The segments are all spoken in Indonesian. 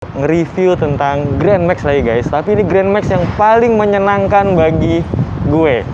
nge-review tentang Grand Max lagi guys, tapi ini Grand Max yang paling menyenangkan bagi gue.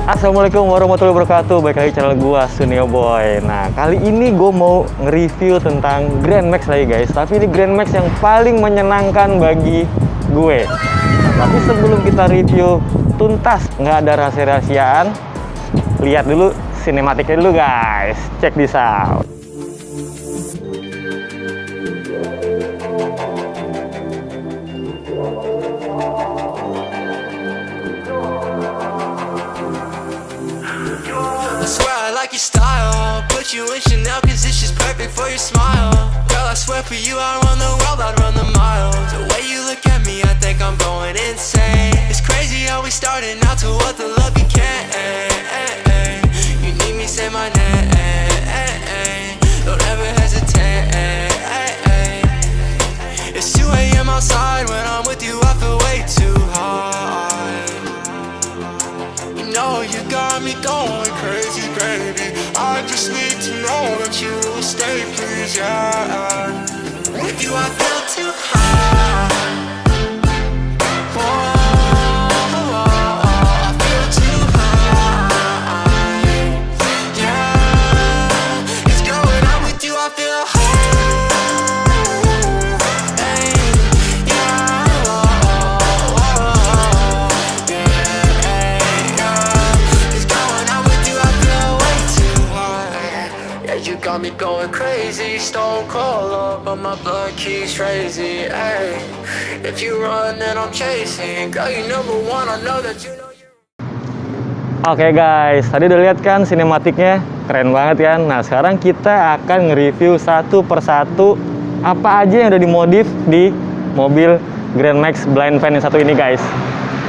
Assalamualaikum warahmatullahi wabarakatuh. Baik lagi channel gua Sunio Boy. Nah, kali ini gue mau nge-review tentang Grand Max lagi guys, tapi ini Grand Max yang paling menyenangkan bagi gue. Nah, tapi sebelum kita review tuntas, nggak ada rahasia-rahasiaan, lihat dulu sinematiknya dulu guys. Check this out. Your style, put you in Chanel cause it's just perfect for your smile. Girl, I swear for you I'd run the world, I'd run the miles. The way you look at me, I think I'm going insane. It's crazy how we started out to what the love became. You need me, say my name. Don't ever hesitate. It's 2 AM outside, when I'm with you I feel way too high. You know you got me going crazy, baby. I just need to know that you will stay, please, yeah. With you I feel too high. Whoa, I feel too high. Yeah, it's going on with you, I feel high. Got me going crazy, stone cold up, but my blood keeps crazy. Ay, if you run, then I'm chasing. Girl, you number one, I know that you know you. Oke guys, tadi udah lihat kan sinematiknya, keren banget kan. Nah sekarang kita akan nge-review satu persatu apa aja yang udah dimodif di mobil Grand Max Blind Van yang satu ini guys.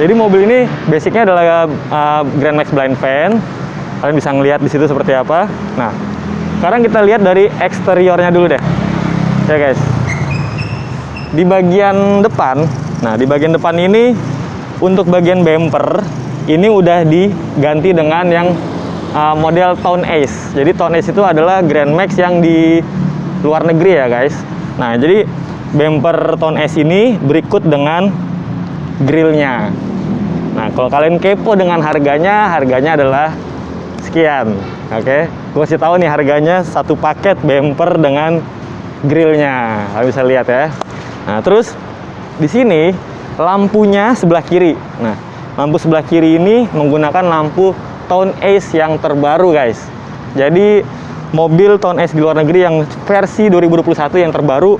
Jadi mobil ini basicnya adalah Grand Max Blind Van. Kalian bisa ngelihat di situ seperti apa. Nah sekarang kita lihat dari eksteriornya dulu deh, ya guys. Di bagian depan, nah di bagian depan ini untuk bagian bumper ini udah diganti dengan yang model Town Ace. Jadi Town Ace itu adalah Grand Max yang di luar negeri ya guys. Nah jadi bumper Town Ace ini berikut dengan grillnya. Nah kalau kalian kepo dengan harganya adalah sekian. Oke, gue kasih tahu nih harganya satu paket bumper dengan grillnya. Kalian bisa lihat ya. Nah, terus di sini lampunya sebelah kiri. Nah, lampu sebelah kiri ini menggunakan lampu Town Ace yang terbaru, guys. Jadi mobil Town Ace di luar negeri yang versi 2021 yang terbaru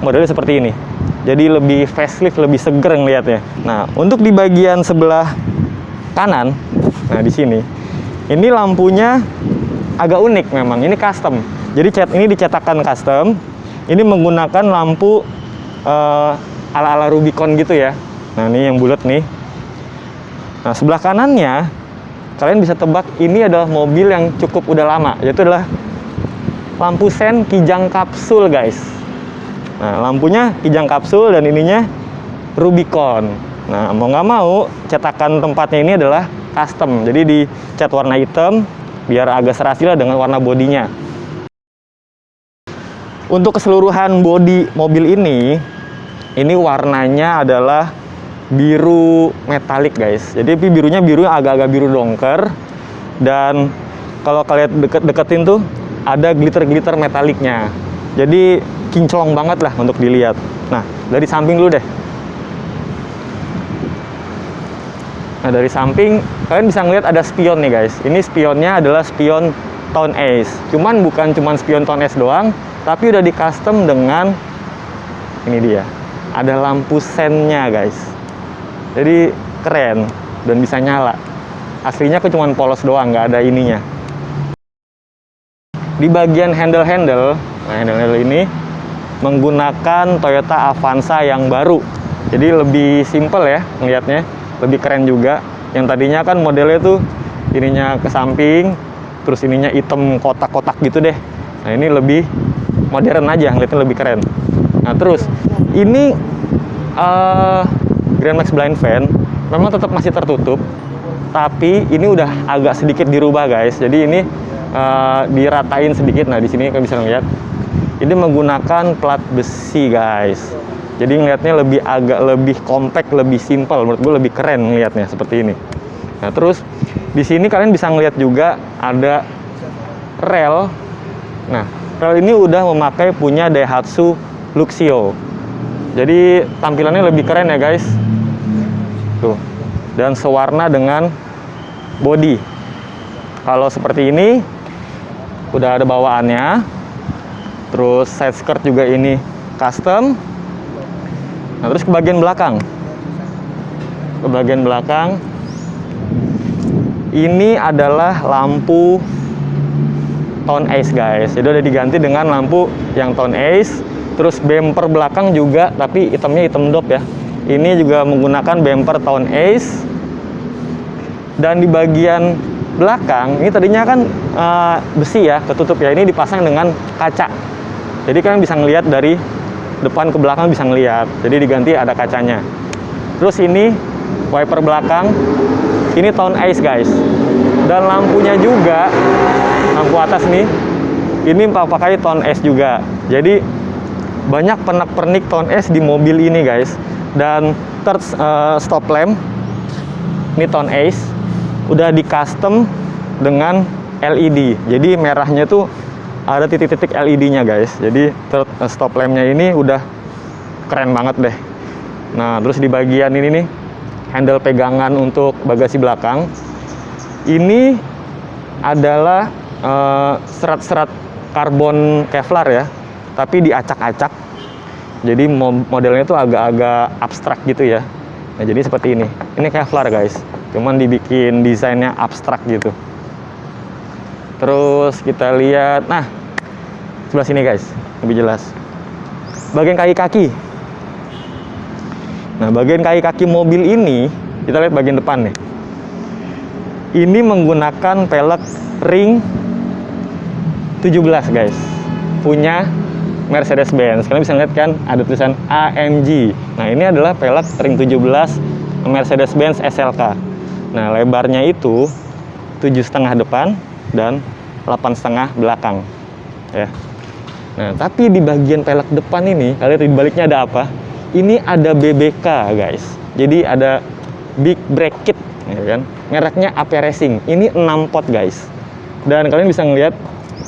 modelnya seperti ini. Jadi lebih facelift, lebih seger ngelihatnya. Nah, untuk di bagian sebelah kanan, nah di sini. Ini lampunya agak unik memang, ini custom. Jadi ini dicetakkan custom. Ini menggunakan lampu ala-ala Rubicon gitu ya. Nah ini yang bulat nih. Nah sebelah kanannya, kalian bisa tebak ini adalah mobil yang cukup udah lama. Yaitu adalah lampu sen kijang kapsul guys. Nah lampunya kijang kapsul dan ininya Rubicon. Nah mau nggak mau cetakan tempatnya ini adalah custom, jadi dicat warna hitam biar agak serasi lah dengan warna bodinya. Untuk keseluruhan bodi mobil ini warnanya adalah biru metalik guys. Jadi birunya agak-agak biru dongker, dan kalau kalian deketin tuh ada glitter metaliknya. Jadi kinclong banget lah untuk dilihat. Nah dari samping dulu deh. Nah dari samping kalian bisa ngeliat ada spion nih guys. Ini spionnya adalah spion Town Ace. Bukan cuman spion Town Ace doang, tapi udah di custom dengan ini dia. Ada lampu sennya guys. Jadi keren dan bisa nyala. aslinya cuma polos doang, nggak ada ininya. Di bagian handle-handle, nah handle-handle ini menggunakan Toyota Avanza yang baru. Jadi lebih simple ya ngelihatnya, lebih keren juga. Yang tadinya kan modelnya tuh ininya ke samping, terus ininya hitam kotak-kotak gitu deh. Nah ini lebih modern aja, ngeliatnya lebih keren. Nah terus ini Grand Max blind fan memang tetap masih tertutup, tapi ini udah agak sedikit dirubah guys. Jadi ini diratain sedikit. Nah di sini kalian bisa lihat ini menggunakan plat besi guys. Jadi ngelihatnya agak lebih compact, lebih simple. Menurut gue lebih keren ngelihatnya seperti ini. Nah terus di sini kalian bisa ngelihat juga ada rel. Nah rel ini udah memakai punya Daihatsu Luxio. Jadi tampilannya lebih keren ya guys. Tuh. Dan sewarna dengan body. Kalau seperti ini udah ada bawaannya. Terus side skirt juga ini custom. Nah, terus ke bagian belakang. Ke bagian belakang ini adalah lampu Tone Ace guys. Jadi udah diganti dengan lampu yang Tone Ace. Terus bumper belakang juga, tapi hitamnya hitam dop ya. Ini juga menggunakan bumper Tone Ace. Dan di bagian belakang, ini tadinya kan besi ya, ketutup ya. Ini dipasang dengan kaca. Jadi kalian bisa ngelihat dari depan ke belakang, bisa ngelihat. Jadi diganti ada kacanya. Terus ini wiper belakang, ini Tone Ace guys. Dan lampunya juga, lampu atas nih, ini pakai Tone Ace juga. Jadi banyak pernak-pernik Tone Ace di mobil ini guys. Dan third stop lamp, ini Tone Ace, udah di custom dengan LED. Jadi merahnya tuh ada titik-titik LED-nya guys. Jadi third stop lamp-nya ini udah keren banget deh. Nah terus di bagian ini nih, handle pegangan untuk bagasi belakang, ini adalah serat-serat karbon Kevlar ya, tapi diacak-acak. Jadi modelnya tuh agak-agak abstrak gitu ya. Nah jadi seperti ini. Ini Kevlar guys, cuman dibikin desainnya abstrak gitu. Terus kita lihat, nah sebelah sini guys, lebih jelas. Bagian kaki-kaki. Nah bagian kaki-kaki mobil ini, kita lihat bagian depan nih. Ini menggunakan pelek ring 17 guys, punya Mercedes-Benz. Kalian bisa lihat kan ada tulisan AMG. Nah ini adalah pelek ring 17 Mercedes-Benz SLK. Nah lebarnya itu 7,5 depan dan 8,5 belakang ya. Nah tapi di bagian pelek depan ini, kalian di baliknya ada apa? Ini ada BBK guys. Jadi ada Big Brake Kit ya kan? Mereknya AP Racing. Ini 6 pot guys. Dan kalian bisa ngelihat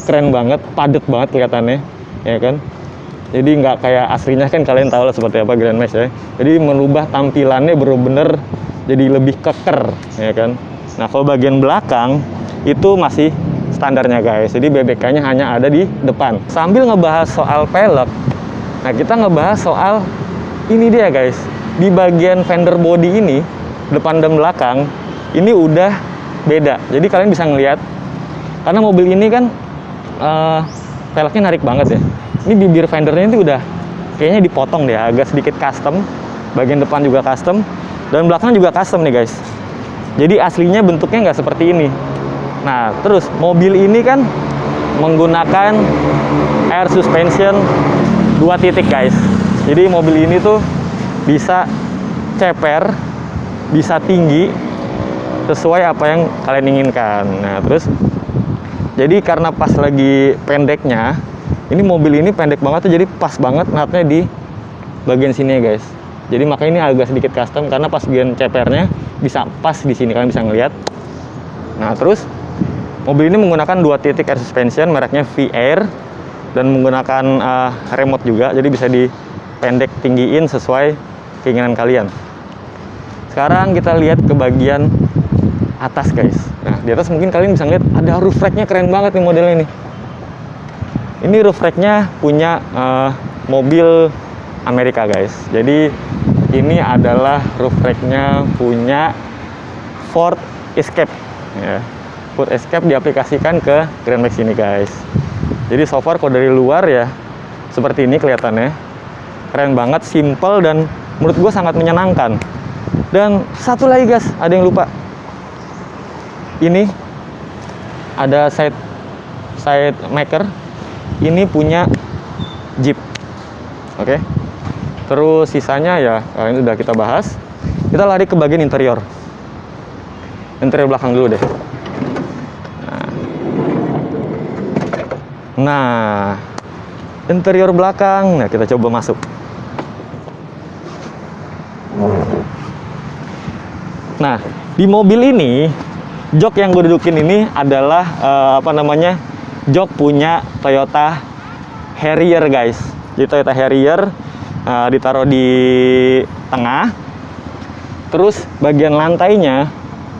keren banget, padat banget kelihatannya ya kan. Jadi nggak kayak aslinya kan, kalian tahu lah seperti apa Grand Max ya. Jadi merubah tampilannya bener-bener jadi lebih keker ya kan. Nah kalau bagian belakang itu masih standarnya guys. Jadi BBK-nya hanya ada di depan. Sambil ngebahas soal pelek, nah kita ngebahas soal ini dia guys. Di bagian fender body ini, depan dan belakang, ini udah beda. Jadi kalian bisa ngelihat, karena mobil ini kan peleknya narik banget ya. Ini bibir fendernya itu udah kayaknya dipotong deh, agak sedikit custom. Bagian depan juga custom, dan belakang juga custom nih guys. Jadi aslinya bentuknya nggak seperti ini. Nah terus mobil ini kan menggunakan air suspension 2 titik guys. Jadi mobil ini tuh bisa ceper, bisa tinggi, sesuai apa yang kalian inginkan. Nah terus jadi karena pas lagi pendeknya, ini mobil ini pendek banget tuh, jadi pas banget nutnya di bagian sini ya guys. Jadi makanya ini agak sedikit custom, karena pas bagian cepernya bisa pas di sini, kalian bisa ngeliat. Nah terus mobil ini menggunakan 2 titik air suspension, mereknya V-Air, dan menggunakan remote juga, jadi bisa dipendek tinggiin sesuai keinginan kalian. Sekarang kita lihat ke bagian atas guys. Nah di atas mungkin kalian bisa lihat ada roof rack-nya, keren banget nih modelnya ini. Ini roof rack-nya punya mobil Amerika guys. Jadi ini adalah roof rack-nya punya Ford Escape. ya. Food Escape diaplikasikan ke Grand Max ini guys. Jadi so far kalau dari luar ya seperti ini kelihatannya. Keren banget, simple, dan menurut gue sangat menyenangkan. Dan satu lagi guys, ada yang lupa. Ini ada side maker. Ini punya Jeep. Oke. Terus sisanya ya ini udah kita bahas. Kita lari ke bagian interior. Interior belakang dulu deh. Nah, interior belakang. Nah, kita coba masuk. Nah, di mobil ini, jok yang gue dudukin ini adalah jok punya Toyota Harrier guys. Jadi Toyota Harrier ditaruh di tengah. Terus bagian lantainya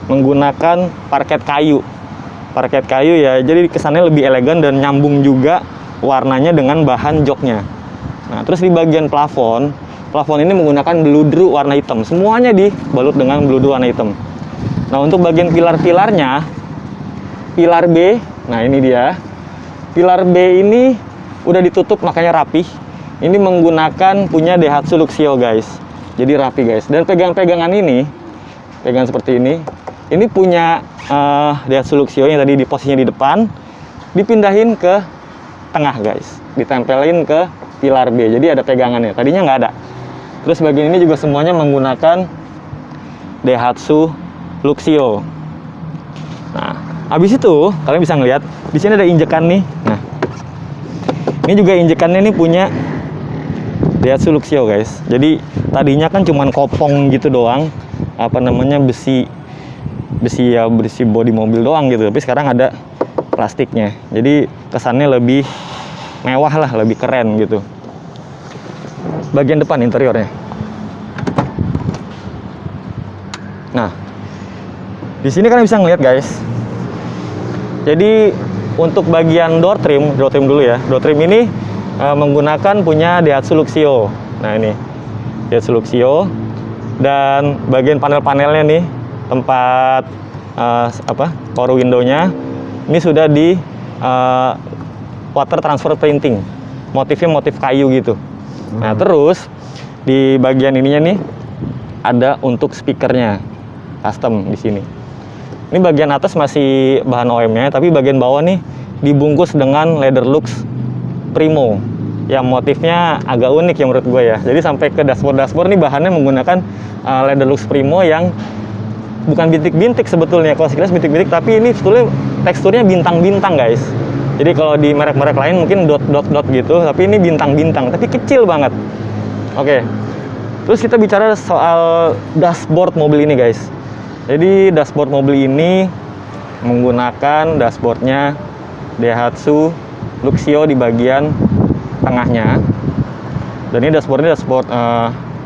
menggunakan parket kayu. Parket kayu ya, jadi kesannya lebih elegan dan nyambung juga warnanya dengan bahan joknya. Nah, terus di bagian plafon ini menggunakan bludru warna hitam. Semuanya dibalut dengan bludru warna hitam. Nah, untuk bagian pilar-pilarnya, pilar B, nah ini dia. Pilar B ini udah ditutup makanya rapih. Ini menggunakan punya Daihatsu Luxio guys. Jadi rapi guys. Dan pegangan ini, pegangan seperti ini punya Daihatsu Luxio yang tadi di posisinya di depan, dipindahin ke tengah guys, ditempelin ke pilar B. Jadi ada pegangannya. Tadinya nggak ada. Terus bagian ini juga semuanya menggunakan Daihatsu Luxio. Nah, habis itu kalian bisa ngeliat di sini ada injekan nih. Nah, ini juga injekannya nih punya Daihatsu Luxio guys. Jadi tadinya kan cuman kopong gitu doang, besi bodi mobil doang gitu. Tapi sekarang ada plastiknya. Jadi kesannya lebih mewah lah, lebih keren gitu. Bagian depan interiornya. Nah, di sini kalian bisa ngeliat guys. Jadi untuk bagian door trim dulu ya. Door trim ini menggunakan punya Daihatsu Luxio. Nah, ini Daihatsu Luxio. Dan bagian panel-panelnya nih, tempat power window-nya ini sudah di water transfer printing. Motifnya motif kayu gitu. Nah, terus di bagian ininya nih ada untuk speakernya custom di sini. Ini bagian atas masih bahan OEM-nya, tapi bagian bawah nih dibungkus dengan leather lux Primo yang motifnya agak unik ya menurut gue ya. Jadi sampai ke dashboard nih bahannya menggunakan leather lux Primo yang bukan bintik-bintik sebetulnya. Kalau sekilas bintik-bintik, tapi ini sebetulnya teksturnya bintang-bintang guys. Jadi kalau di merek-merek lain mungkin dot-dot gitu, tapi ini bintang-bintang, tapi kecil banget. Oke. Terus kita bicara soal dashboard mobil ini guys. Jadi dashboard mobil ini menggunakan dashboardnya Daihatsu Luxio di bagian tengahnya. Dan ini dashboardnya dashboard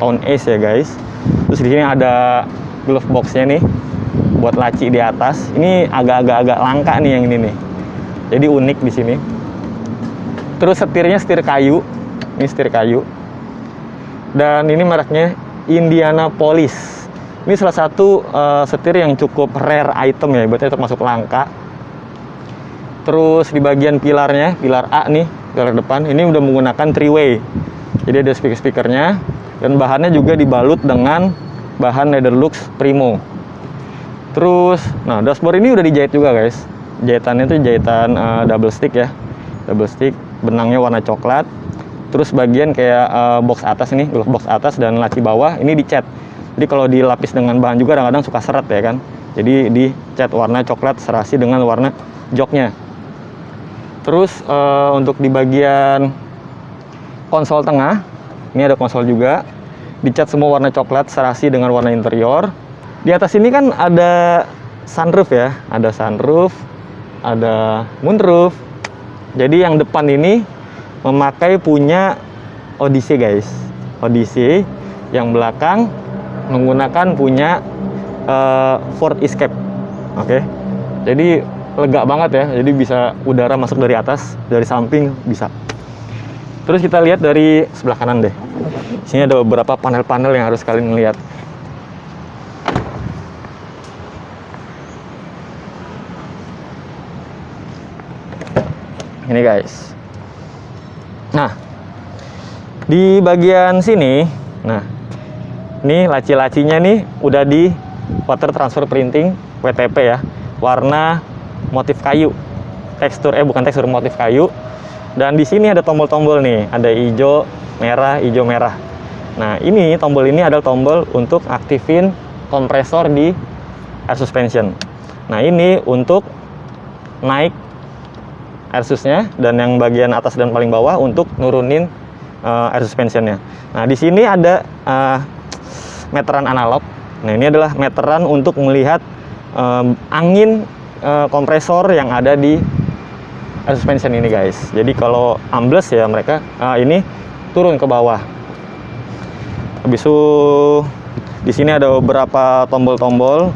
Tone Ace ya guys. Terus di sini ada glove box-nya nih buat laci di atas. Ini agak-agak langka nih yang ini nih. Jadi unik di sini. Terus setirnya setir kayu. Ini setir kayu. Dan ini mereknya Indianapolis. Ini salah satu setir yang cukup rare item ya, berarti termasuk langka. Terus di bagian pilarnya, pilar A nih, pilar depan, ini udah menggunakan 3-way. Jadi ada speaker-speakernya. Dan bahannya juga dibalut dengan bahan leather lux Primo. Terus, nah dashboard ini udah dijahit juga guys. Jahitannya itu jahitan double stick ya, double stick, benangnya warna coklat. Terus bagian kayak box atas ini, glove box atas dan laci bawah ini dicat. Jadi kalau dilapis dengan bahan juga kadang-kadang suka seret ya kan. Jadi dicat warna coklat serasi dengan warna joknya. Terus untuk di bagian konsol tengah, ini ada konsol juga, dicat semua warna coklat serasi dengan warna interior. Di atas ini kan ada sunroof ya, ada sunroof, ada moonroof. Jadi yang depan ini memakai punya Odyssey guys, Odyssey. Yang belakang menggunakan punya Ford Escape. Oke. Jadi lega banget ya, jadi bisa udara masuk dari atas, dari samping bisa. Terus kita lihat dari sebelah kanan deh. Sini ada beberapa panel-panel yang harus kalian lihat. ini guys. Nah, di bagian sini, nah ini laci-lacinya nih udah di water transfer printing WTP ya, warna motif kayu, bukan tekstur, motif kayu. Dan di sini ada tombol-tombol nih, ada hijau merah. Nah, ini tombol ini adalah tombol untuk aktifin kompresor di air suspension. Nah, ini untuk naik air susnya, dan yang bagian atas dan paling bawah untuk nurunin air suspensionnya. Nah, di sini ada meteran analog. Nah, ini adalah meteran untuk melihat angin kompresor yang ada di air suspension ini guys. Jadi kalau ambles ya mereka ini turun ke bawah. Habis itu di sini ada beberapa tombol-tombol.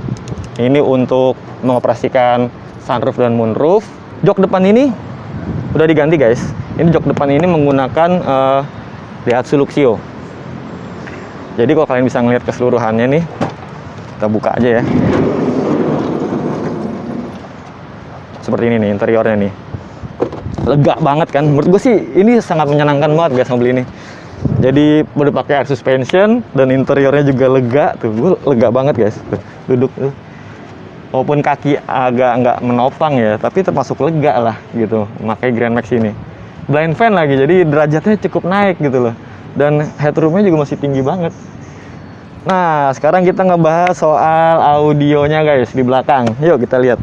Ini untuk mengoperasikan sunroof dan moonroof. Jok depan ini udah diganti guys. Ini jok depan ini menggunakan Daihatsu Luxio. Jadi kalau kalian bisa ngelihat keseluruhannya nih, kita buka aja ya. Seperti ini nih interiornya nih. Lega banget kan? Menurut gue sih ini sangat menyenangkan banget guys mobil ini. Jadi udah pakai air suspension dan interiornya juga lega tuh. Gue lega banget guys. Tuh, duduk tuh. Walaupun kaki agak nggak menopang ya, tapi termasuk lega lah gitu. Pakai Grand Max ini. Blind fan lagi, jadi derajatnya cukup naik gitu loh. Dan headroomnya juga masih tinggi banget. Nah, sekarang kita ngebahas soal audionya guys di belakang. Yuk kita lihat.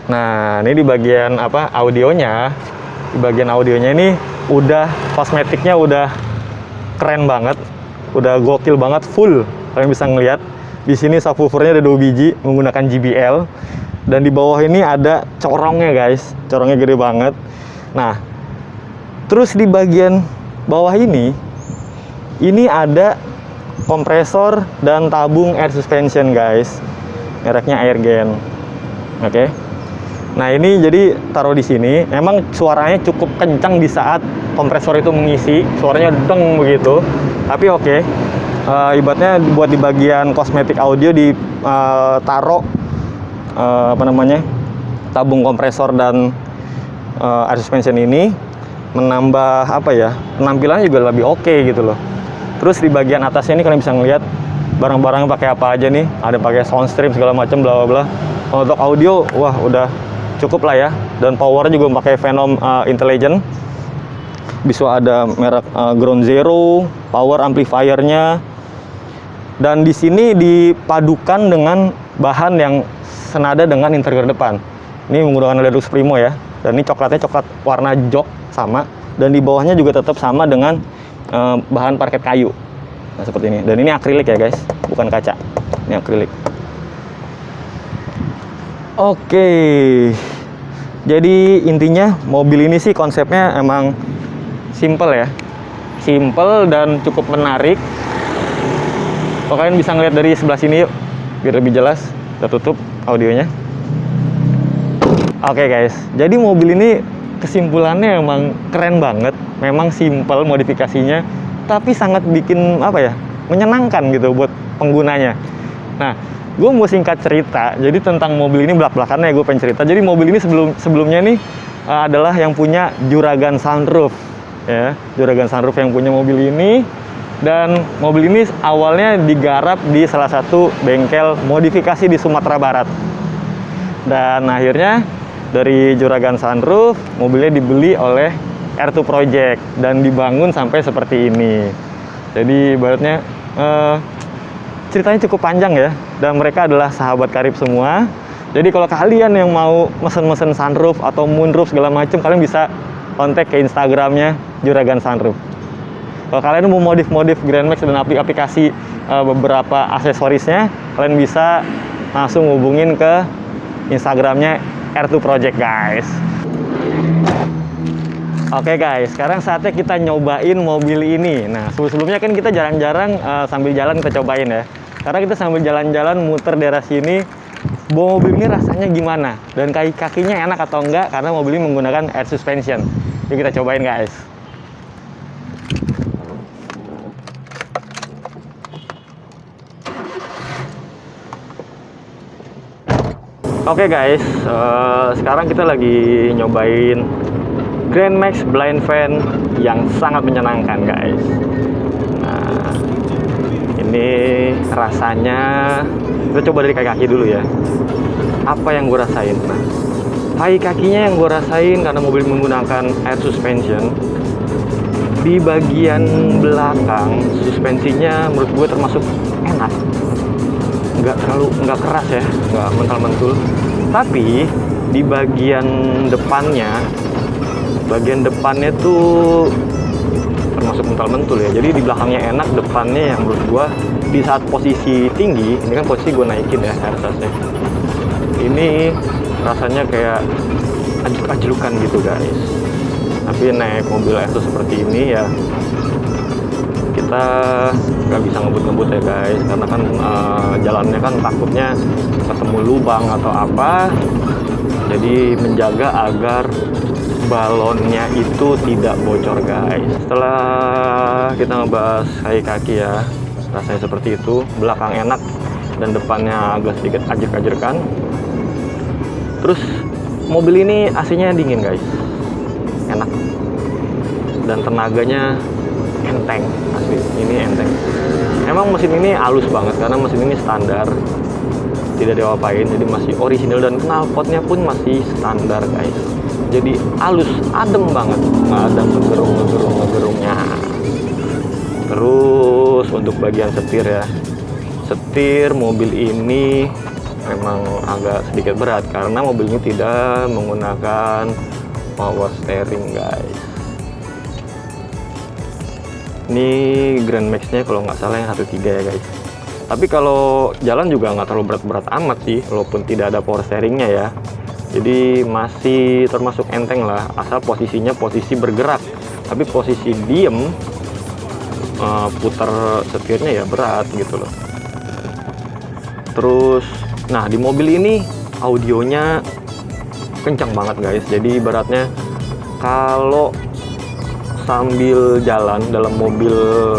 Nah, ini di bagian audionya. Di bagian audionya ini udah kosmetiknya udah keren banget. Udah gokil banget, full. Kalian bisa ngelihat. Di sini subwoofernya ada 2 biji menggunakan JBL, dan di bawah ini ada corongnya guys, corongnya gede banget. Nah, terus di bagian bawah ini ada kompresor dan tabung air suspension guys, mereknya Airgen. Oke. Nah, ini jadi taruh di sini. Emang suaranya cukup kencang di saat kompresor itu mengisi, suaranya deng begitu. Tapi oke. Ibaratnya buat di bagian kosmetik audio ditaruh tabung kompresor dan air suspension ini menambah penampilannya juga lebih oke gitu loh. Terus di bagian atasnya ini kalian bisa ngelihat barang-barangnya pakai apa aja nih, ada pakai sound stream segala macam bla bla bla. Untuk audio wah udah cukup lah ya, dan powernya juga pakai Venom Intelligent. Bisa ada merek Ground Zero, power amplifiernya. Dan di sini dipadukan dengan bahan yang senada dengan interior depan. Ini menggunakan Ledux Primo ya. Dan ini coklatnya coklat warna jok sama. Dan di bawahnya juga tetap sama dengan bahan parket kayu. Nah, seperti ini. Dan ini akrilik ya guys, bukan kaca. Ini akrilik. Oke. Jadi intinya mobil ini sih konsepnya emang simple ya. Simple dan cukup menarik. Kalau kalian bisa ngeliat dari sebelah sini yuk, biar lebih jelas. Kita tutup audionya. Oke guys, jadi mobil ini kesimpulannya emang keren banget. Memang simple modifikasinya, tapi sangat bikin menyenangkan gitu buat penggunanya. Nah, gue mau singkat cerita. Jadi tentang mobil ini belak-belakannya gue pengen cerita. Jadi mobil ini sebelumnya nih adalah yang punya Juragan Sunroof. Ya, Juragan Sunroof yang punya mobil ini. Dan mobil ini awalnya digarap di salah satu bengkel modifikasi di Sumatera Barat. Dan akhirnya dari Juragan Sunroof, mobilnya dibeli oleh R2 Project dan dibangun sampai seperti ini. Jadi ibaratnya ceritanya cukup panjang ya, dan mereka adalah sahabat karib semua. Jadi kalau kalian yang mau mesen-mesen sunroof atau moonroof segala macam, kalian bisa kontak ke Instagramnya Juragan Sunroof. Kalau kalian mau modif-modif Grand Max dan aplikasi beberapa aksesorisnya, kalian bisa langsung hubungin ke Instagramnya R2 Project guys. Oke guys, sekarang saatnya kita nyobain mobil ini. Nah, sebelumnya kan kita jarang-jarang sambil jalan kita cobain ya. Karena kita sambil jalan-jalan muter daerah sini, bawa mobil ini rasanya gimana? Dan kakinya enak atau enggak? Karena mobil ini menggunakan air suspension. Yuk kita cobain guys. Oke guys, sekarang kita lagi nyobain Grand Max Blind Fan yang sangat menyenangkan guys. Nah, ini rasanya kita coba dari kaki dulu ya. Apa yang gue rasain? Nah, kakinya yang gue rasain karena mobil menggunakan air suspension. Di bagian belakang suspensinya menurut gue termasuk enak, nggak keras ya, nggak mental-mentul. Tapi di bagian depannya tuh termasuk mental-mentul ya. Jadi di belakangnya enak, depannya yang menurut gue di saat posisi tinggi, ini kan posisi gue naikin ya RSS-nya, ini rasanya kayak ajuk-ajukan gitu guys. Tapi naik mobil Asus seperti ini ya, kita nggak bisa ngebut-ngebut ya guys, karena kan jalannya kan takutnya ketemu lubang atau apa. Jadi menjaga agar balonnya itu tidak bocor guys. Setelah kita ngebahas kaki ya, rasanya seperti itu. Belakang enak dan depannya agak sedikit ajek-ajekan. Terus mobil ini AC-nya dingin guys, enak, dan tenaganya enteng, asli ini enteng. Emang mesin ini halus banget karena mesin ini standar, tidak diapa-apain, jadi masih original, dan knalpotnya pun masih standar guys. Jadi halus, adem banget, nggak ada ngegerung-ngegerungnya. Terus untuk bagian setir ya, setir mobil ini memang agak sedikit berat karena mobil ini tidak menggunakan power steering guys. Ini Grand Max-nya kalau nggak salah yang 1.3 ya guys. Tapi kalau jalan juga nggak terlalu berat-berat amat sih, walaupun tidak ada power steeringnya ya. Jadi masih termasuk enteng lah, asal posisinya posisi bergerak. Tapi posisi diem, putar setirnya ya berat gitu loh. Terus, nah di mobil ini audionya kencang banget guys. Jadi ibaratnya kalau sambil jalan dalam mobil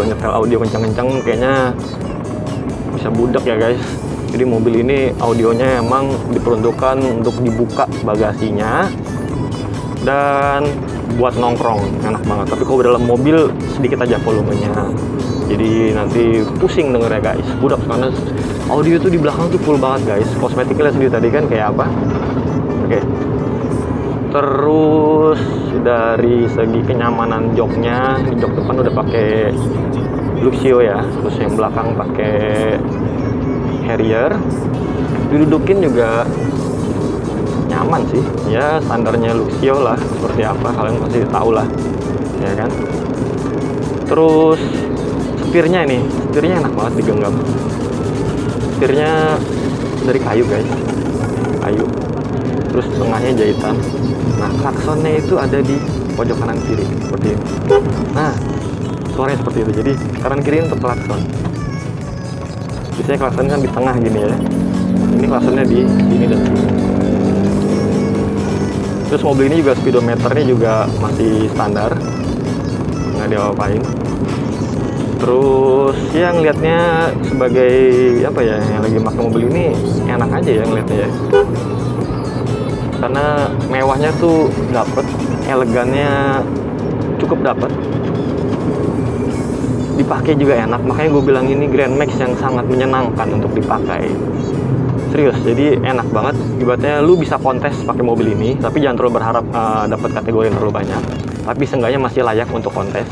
nyetel audio kencang-kencang kayaknya bisa budak ya guys. Jadi mobil ini audionya emang diperuntukkan untuk dibuka bagasinya dan buat nongkrong, enak banget. Tapi kalau dalam mobil sedikit aja volumenya, jadi nanti pusing dengernya guys, budak, karena audio tuh di belakang tuh full banget guys. Kosmetiknya sendiri tadi kan kayak apa. Oke. Terus dari segi kenyamanan joknya, di jok depan udah pakai Luxio ya, terus yang belakang pakai Harrier. Didudukin juga nyaman sih ya, standarnya Luxio lah, seperti apa kalian pasti tahu lah ya kan. Terus setirnya enak banget digenggam. Setirnya dari kayu guys, kayu, terus tengahnya jahitan. Nah klaksonnya itu ada di pojok kanan kiri seperti ini. Nah suaranya seperti itu, jadi kanan kiri untuk klakson. Biasanya klakson kan di tengah gini ya, ini klaksonnya di sini dan sini. Terus mobil ini juga speedometernya juga masih standar, nggak diapa-apain. Terus ya ngelihatnya sebagai apa ya, yang lagi pakai mobil ini enak aja ya ngelihatnya ya, karena mewahnya tuh dapet, elegannya cukup dapet, dipakai juga enak. Makanya gue bilang ini Grand Max yang sangat menyenangkan untuk dipakai. Serius, jadi enak banget. Ibaratnya lu bisa kontes pakai mobil ini, tapi jangan terlalu berharap dapat kategori yang terlalu banyak. Tapi seenggaknya masih layak untuk kontes,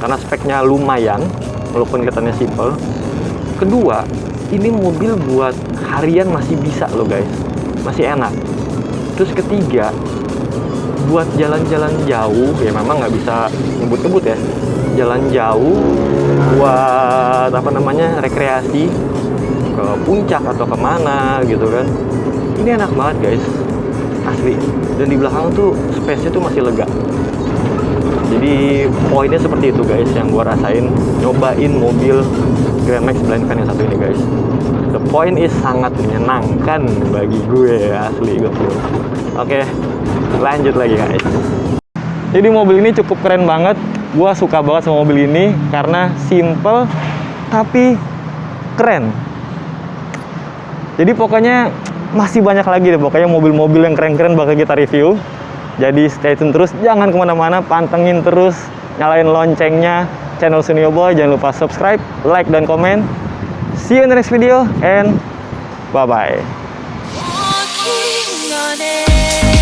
karena speknya lumayan, walaupun katanya simple. Kedua, ini mobil buat harian masih bisa loh guys, masih enak. Terus ketiga, buat jalan-jalan jauh, ya memang nggak bisa ngebut-ngebut ya, jalan jauh buat apa namanya, rekreasi ke puncak atau kemana gitu kan, ini enak banget guys, asli. Dan di belakang tuh space-nya tuh masih lega. Jadi poinnya seperti itu guys yang gua rasain nyobain mobil Grand Max Blind Fan yang satu ini guys. The point is sangat menyenangkan bagi gue, asli gue. Oke, lanjut lagi guys. Jadi mobil ini cukup keren banget. Gua suka banget sama mobil ini karena simple tapi keren. Jadi pokoknya masih banyak lagi deh pokoknya mobil-mobil yang keren-keren bakal kita review. Jadi stay tune terus, jangan kemana-mana, pantengin terus, nyalain loncengnya channel Sunio Boy. Jangan lupa subscribe, like, dan komen. See you in the next video and bye-bye. Walking on air.